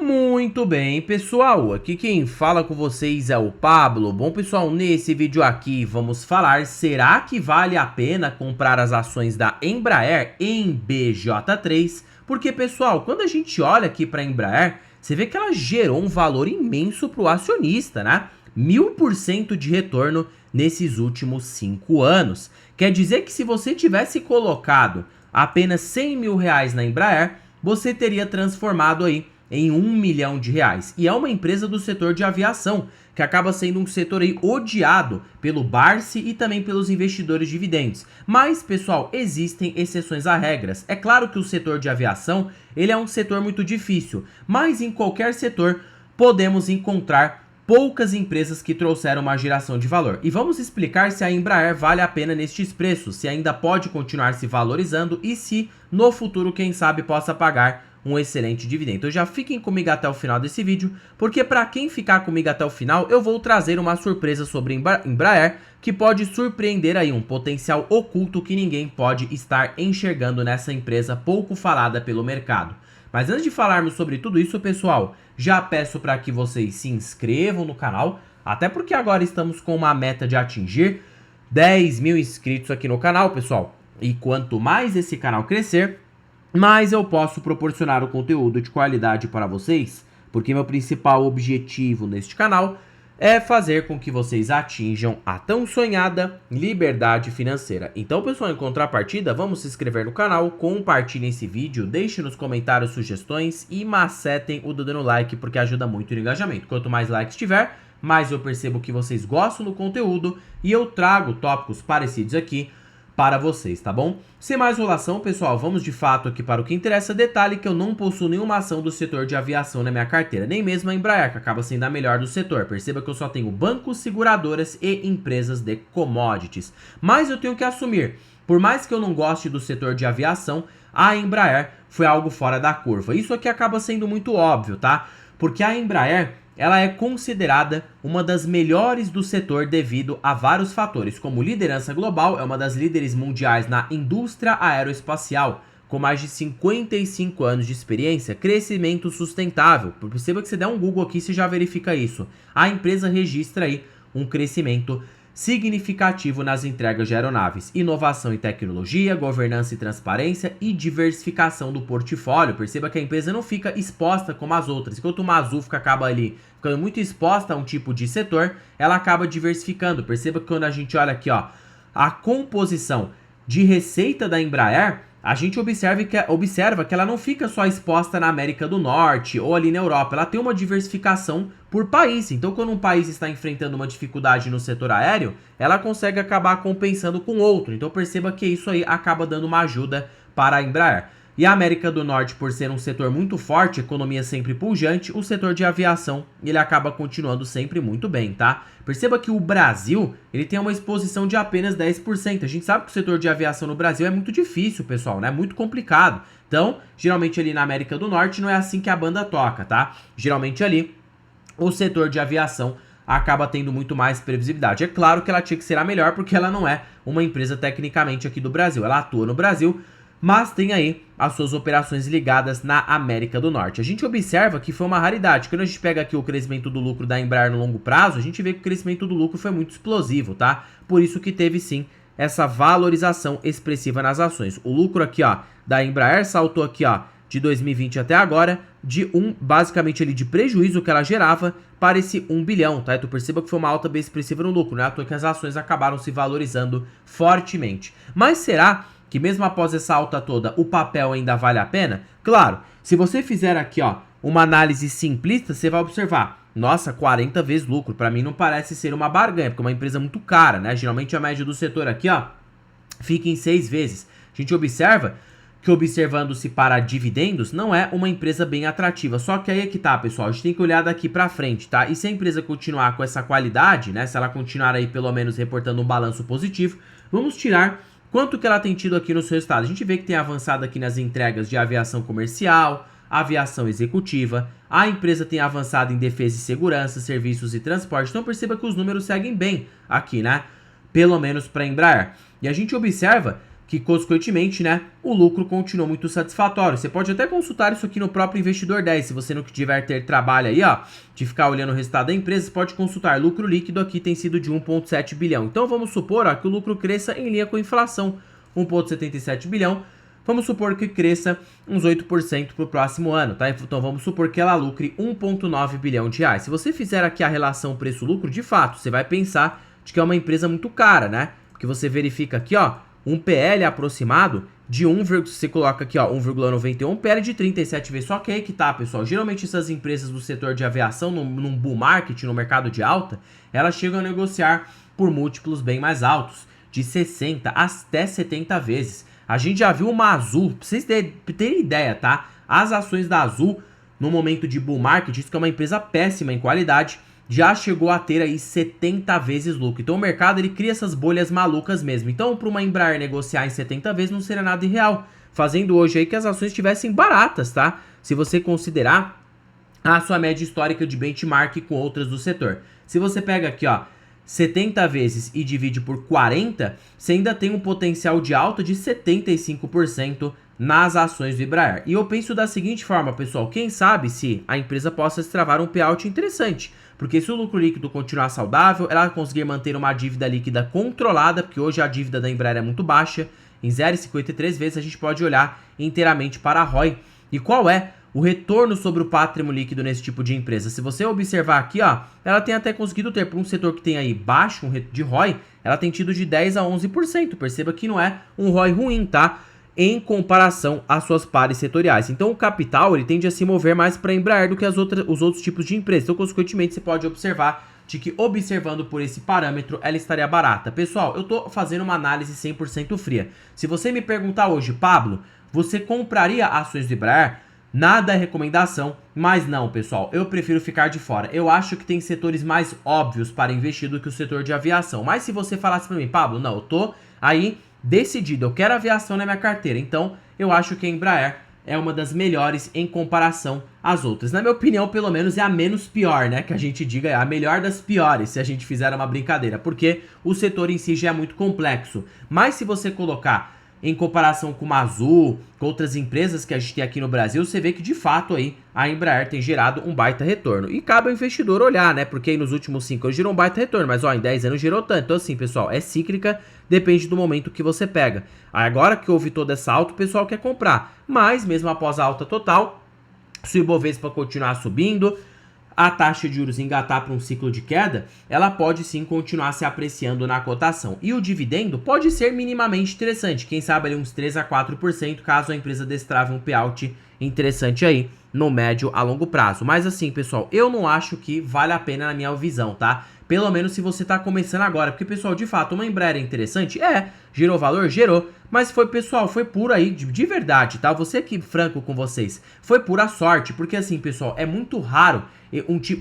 Muito bem, pessoal, aqui quem fala com vocês é o Pablo. Bom, pessoal, nesse vídeo aqui vamos falar, será que vale a pena comprar as ações da Embraer em BJ3? Porque, pessoal, quando a gente olha aqui para a Embraer, você vê que ela gerou um valor imenso para o acionista, né? 1000% de retorno nesses últimos 5 anos. Quer dizer que se você tivesse colocado apenas 100 mil reais na Embraer, você teria transformado aí em R$ 1 milhão. E é uma empresa do setor de aviação, que acaba sendo um setor aí odiado pelo Barsi e também pelos investidores dividentes. Mas, pessoal, existem exceções a regras. É claro que o setor de aviação, ele é um setor muito difícil, mas em qualquer setor podemos encontrar poucas empresas que trouxeram uma geração de valor. E vamos explicar se a Embraer vale a pena nestes preços, se ainda pode continuar se valorizando e se no futuro, quem sabe, possa pagar um excelente dividendo. Então já fiquem comigo até o final desse vídeo, porque para quem ficar comigo até o final, eu vou trazer uma surpresa sobre Embraer, que pode surpreender aí um potencial oculto que ninguém pode estar enxergando nessa empresa pouco falada pelo mercado. Mas antes de falarmos sobre tudo isso, pessoal, já peço para que vocês se inscrevam no canal, até porque agora estamos com uma meta de atingir 10 mil inscritos aqui no canal, pessoal. E quanto mais esse canal crescer, mais eu posso proporcionar o conteúdo de qualidade para vocês, porque meu principal objetivo neste canal é fazer com que vocês atinjam a tão sonhada liberdade financeira. Então, pessoal, em contrapartida, vamos se inscrever no canal, compartilhem esse vídeo, deixem nos comentários sugestões e macetem o dedo no like, porque ajuda muito no engajamento. Quanto mais likes tiver, mais eu percebo que vocês gostam do conteúdo e eu trago tópicos parecidos aqui para vocês, tá bom? Sem mais enrolação, pessoal, vamos de fato aqui para o que interessa. Detalhe que eu não possuo nenhuma ação do setor de aviação na minha carteira, nem mesmo a Embraer, que acaba sendo a melhor do setor. Perceba que eu só tenho bancos, seguradoras e empresas de commodities. Mas eu tenho que assumir, por mais que eu não goste do setor de aviação, a Embraer foi algo fora da curva. Isso aqui acaba sendo muito óbvio, tá? Porque a Embraer, ela é considerada uma das melhores do setor devido a vários fatores, como liderança global, é uma das líderes mundiais na indústria aeroespacial, com mais de 55 anos de experiência, crescimento sustentável. Perceba que você der um Google aqui, você já verifica isso. A empresa registra aí um crescimento significativo nas entregas de aeronaves, inovação e tecnologia, governança e transparência e diversificação do portfólio. Perceba que a empresa não fica exposta como as outras. Enquanto uma Azul acaba ali ficando muito exposta a um tipo de setor, ela acaba diversificando. Perceba que quando a gente olha aqui, ó, a composição de receita da Embraer, a gente observa que ela não fica só exposta na América do Norte ou ali na Europa. Ela tem uma diversificação por país. Então, quando um país está enfrentando uma dificuldade no setor aéreo, ela consegue acabar compensando com outro. Então, perceba que isso aí acaba dando uma ajuda para a Embraer. E a América do Norte, por ser um setor muito forte, economia sempre pujante, o setor de aviação, ele acaba continuando sempre muito bem, tá? Perceba que o Brasil, ele tem uma exposição de apenas 10%. A gente sabe que o setor de aviação no Brasil é muito difícil, pessoal, né? Muito complicado. Então, geralmente ali na América do Norte não é assim que a banda toca, tá? Geralmente ali, o setor de aviação acaba tendo muito mais previsibilidade. É claro que ela tinha que ser a melhor, porque ela não é uma empresa tecnicamente aqui do Brasil. Ela atua no Brasil, mas tem aí as suas operações ligadas na América do Norte. A gente observa que foi uma raridade. Quando a gente pega aqui o crescimento do lucro da Embraer no longo prazo, a gente vê que o crescimento do lucro foi muito explosivo, tá? Por isso que teve sim essa valorização expressiva nas ações. O lucro aqui, ó, da Embraer saltou aqui, ó, de 2020 até agora, basicamente ali de prejuízo que ela gerava para esse 1 bilhão, tá? Tu perceba que foi uma alta bem expressiva no lucro, né? À toa que as ações acabaram se valorizando fortemente. Mas será que mesmo após essa alta toda, o papel ainda vale a pena? Claro, se você fizer aqui, ó, uma análise simplista, você vai observar, nossa, 40 vezes lucro, para mim não parece ser uma barganha, porque é uma empresa muito cara, né? Geralmente a média do setor aqui, ó, fica em 6 vezes. A gente observa que, observando-se para dividendos, não é uma empresa bem atrativa. Só que aí é que tá, pessoal, a gente tem que olhar daqui para frente, tá? E se a empresa continuar com essa qualidade, né, se ela continuar aí pelo menos reportando um balanço positivo, vamos tirar quanto que ela tem tido aqui no seu resultado. A gente vê que tem avançado aqui nas entregas de aviação comercial, aviação executiva, a empresa tem avançado em defesa e segurança, serviços e transporte. Então perceba que os números seguem bem aqui, né? Pelo menos para a Embraer. E a gente observa que, consequentemente, né, o lucro continuou muito satisfatório. Você pode até consultar isso aqui no próprio Investidor 10, se você não tiver ter trabalho aí, ó, de ficar olhando o resultado da empresa, você pode consultar. Lucro líquido aqui tem sido de 1,7 bilhão. Então, vamos supor, ó, que o lucro cresça em linha com a inflação, 1,77 bilhão. Vamos supor que cresça uns 8% para o próximo ano, tá? Então, vamos supor que ela lucre 1,9 bilhão de reais. Se você fizer aqui a relação preço-lucro, de fato, você vai pensar de que é uma empresa muito cara, né? Porque você verifica aqui, ó, um PL aproximado de você coloca aqui, ó, 1,91, um PL de 37 vezes. Só que aí que tá, pessoal. Geralmente essas empresas do setor de aviação, num bull market, no mercado de alta, elas chegam a negociar por múltiplos bem mais altos, de 60 até 70 vezes. A gente já viu uma Azul, pra vocês terem ideia, tá? As ações da Azul, no momento de bull market, isso que é uma empresa péssima em qualidade, já chegou a ter aí 70 vezes lucro. Então o mercado ele cria essas bolhas malucas mesmo. Então para uma Embraer negociar em 70 vezes não seria nada irreal, fazendo hoje aí que as ações estivessem baratas, tá? Se você considerar a sua média histórica de benchmark com outras do setor. Se você pega aqui, ó, 70 vezes e divide por 40, você ainda tem um potencial de alta de 75% nas ações do Embraer. E eu penso da seguinte forma, pessoal, quem sabe se a empresa possa se travar um payout interessante. Porque se o lucro líquido continuar saudável, ela conseguir manter uma dívida líquida controlada, porque hoje a dívida da Embraer é muito baixa, em 0,53 vezes a gente pode olhar inteiramente para a ROI. E qual é o retorno sobre o patrimônio líquido nesse tipo de empresa? Se você observar aqui, ó, ela tem até conseguido ter, por um setor que tem aí baixo de ROI, ela tem tido de 10 a 11%. Perceba que não é um ROI ruim, tá? Em comparação às suas pares setoriais. Então o capital ele tende a se mover mais para a Embraer do que os outros tipos de empresas. Então, consequentemente, você pode observar de que, observando por esse parâmetro, ela estaria barata. Pessoal, eu tô fazendo uma análise 100% fria. Se você me perguntar hoje, Pablo, você compraria ações do Embraer? Nada é recomendação, mas não, pessoal, eu prefiro ficar de fora. Eu acho que tem setores mais óbvios para investir do que o setor de aviação. Mas se você falasse para mim, Pablo, não, eu tô aí decidido, eu quero aviação na minha carteira, então eu acho que a Embraer é uma das melhores em comparação às outras. Na minha opinião, pelo menos é a menos pior, né? Que a gente diga é a melhor das piores, se a gente fizer uma brincadeira, porque o setor em si já é muito complexo. Mas se você colocar em comparação com uma Azul, com outras empresas que a gente tem aqui no Brasil, você vê que de fato aí a Embraer tem gerado um baita retorno. E cabe ao investidor olhar, né? Porque aí nos últimos 5 anos gerou um baita retorno, mas ó, em 10 anos gerou tanto. Então assim, pessoal, é cíclica, depende do momento que você pega. Agora que houve toda essa alta, o pessoal quer comprar. Mas mesmo após a alta total, se o Ibovespa continuar subindo, a taxa de juros engatar para um ciclo de queda, ela pode sim continuar se apreciando na cotação. E o dividendo pode ser minimamente interessante, quem sabe ali uns 3 a 4%, caso a empresa destrave um payout interessante aí no médio a longo prazo. Mas assim, pessoal, eu não acho que vale a pena na minha visão, tá? Pelo menos se você tá começando agora, porque, pessoal, de fato, uma Embraer é interessante? É, gerou valor? Gerou, mas foi, pessoal, foi puro aí, de verdade, tá? Vou ser aqui franco com vocês, foi pura sorte, porque assim, pessoal, é muito raro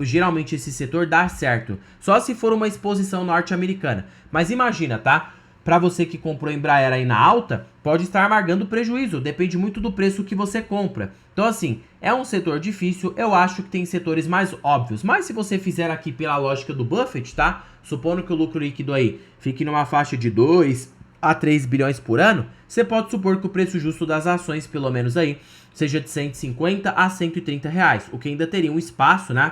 geralmente esse setor dar certo, só se for uma exposição norte-americana. Mas imagina, tá? Para você que comprou Embraer aí na alta, pode estar amargando prejuízo, depende muito do preço que você compra. Então assim, é um setor difícil, eu acho que tem setores mais óbvios, mas se você fizer aqui pela lógica do Buffett, tá? Supondo que o lucro líquido aí fique numa faixa de 2 a 3 bilhões por ano, você pode supor que o preço justo das ações, pelo menos aí, seja de 150 a 130 reais, o que ainda teria um espaço, né,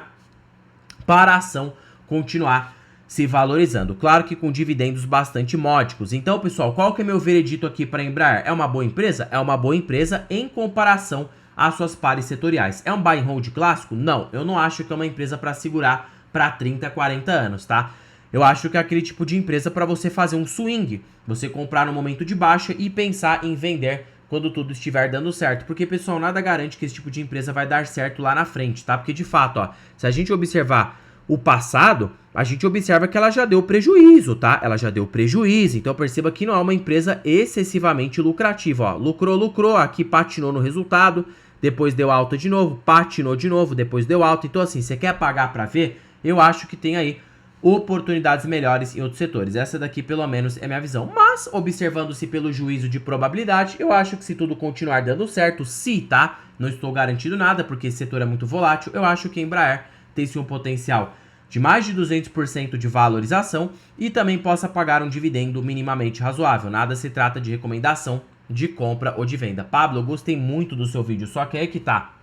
para a ação continuar se valorizando. Claro que com dividendos bastante módicos. Então, pessoal, qual que é meu veredito aqui para a Embraer? É uma boa empresa? É uma boa empresa em comparação às suas pares setoriais. É um buy and hold clássico? Não, eu não acho que é uma empresa para segurar para 30, 40 anos, tá? Eu acho que é aquele tipo de empresa para você fazer um swing, você comprar no momento de baixa e pensar em vender quando tudo estiver dando certo. Porque, pessoal, nada garante que esse tipo de empresa vai dar certo lá na frente, tá? Porque, de fato, ó, se a gente observar o passado, a gente observa que ela já deu prejuízo, tá? Ela já deu prejuízo, então perceba que não é uma empresa excessivamente lucrativa, ó. Lucrou, aqui patinou no resultado, depois deu alta de novo, patinou de novo, depois deu alta. Então, assim, você quer pagar para ver? Eu acho que tem aí oportunidades melhores em outros setores. Essa daqui, pelo menos, é minha visão. Mas, observando-se pelo juízo de probabilidade, eu acho que se tudo continuar dando certo, se, tá? Não estou garantindo nada, porque esse setor é muito volátil, eu acho que a Embraer tem sim um potencial de mais de 200% de valorização e também possa pagar um dividendo minimamente razoável. Nada se trata de recomendação de compra ou de venda. Pablo, eu gostei muito do seu vídeo, só que aí que tá.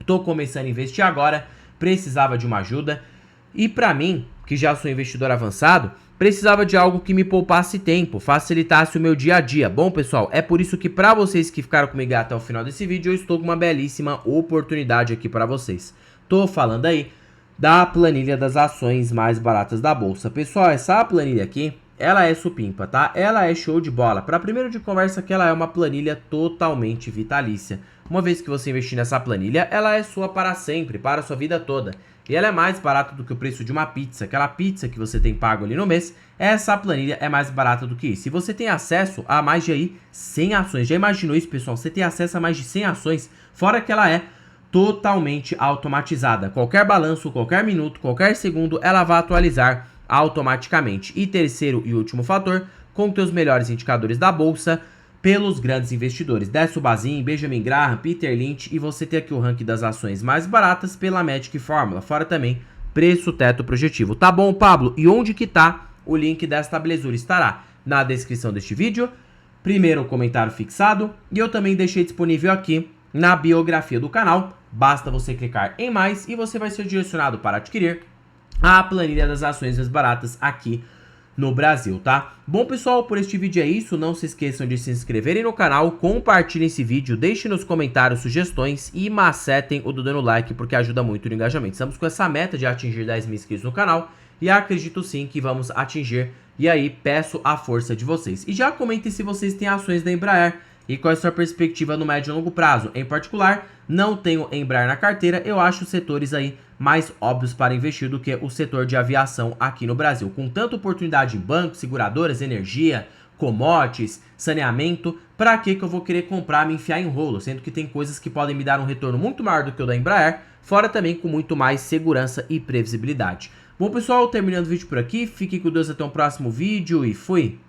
Tô começando a investir agora, precisava de uma ajuda e para mim, que já sou investidor avançado, precisava de algo que me poupasse tempo, facilitasse o meu dia a dia. Bom, pessoal, é por isso que para vocês que ficaram comigo até o final desse vídeo, eu estou com uma belíssima oportunidade aqui para vocês. Tô falando aí da planilha das ações mais baratas da bolsa. Pessoal, essa planilha aqui, ela é supimpa, tá? Ela é show de bola. Para primeiro de conversa que ela é uma planilha totalmente vitalícia. Uma vez que você investir nessa planilha, ela é sua para sempre, para a sua vida toda. E ela é mais barata do que o preço de uma pizza. Aquela pizza que você tem pago ali no mês, essa planilha é mais barata do que isso. E você tem acesso a mais de aí 100 ações. Já imaginou isso, pessoal? Você tem acesso a mais de 100 ações, fora que ela é totalmente automatizada. Qualquer balanço, qualquer minuto, qualquer segundo, ela vai atualizar automaticamente. E terceiro e último fator, com teus melhores indicadores da bolsa pelos grandes investidores. Décio Bazin, Benjamin Graham, Peter Lynch, e você tem aqui o ranking das ações mais baratas pela Magic Fórmula, fora também preço teto projetivo. Tá bom, Pablo? E onde que tá o link desta belezura? Estará na descrição deste vídeo, primeiro comentário fixado, e eu também deixei disponível aqui na biografia do canal. Basta você clicar em mais e você vai ser direcionado para adquirir a planilha das ações mais baratas aqui no Brasil, tá? Bom, pessoal, por este vídeo é isso. Não se esqueçam de se inscreverem no canal, compartilhem esse vídeo, deixem nos comentários sugestões e macetem o dedo no like, porque ajuda muito no engajamento. Estamos com essa meta de atingir 10 mil inscritos no canal e acredito sim que vamos atingir. E aí, peço a força de vocês. E já comentem se vocês têm ações da Embraer e qual é a sua perspectiva no médio e longo prazo. Em particular, não tenho Embraer na carteira, eu acho os setores aí mais óbvios para investir do que o setor de aviação aqui no Brasil. Com tanta oportunidade em bancos, seguradoras, energia, commodities, saneamento, para que eu vou querer comprar, me enfiar em rolo, sendo que tem coisas que podem me dar um retorno muito maior do que o da Embraer, fora também com muito mais segurança e previsibilidade. Bom, pessoal, terminando o vídeo por aqui, fiquem com Deus até o próximo vídeo e fui!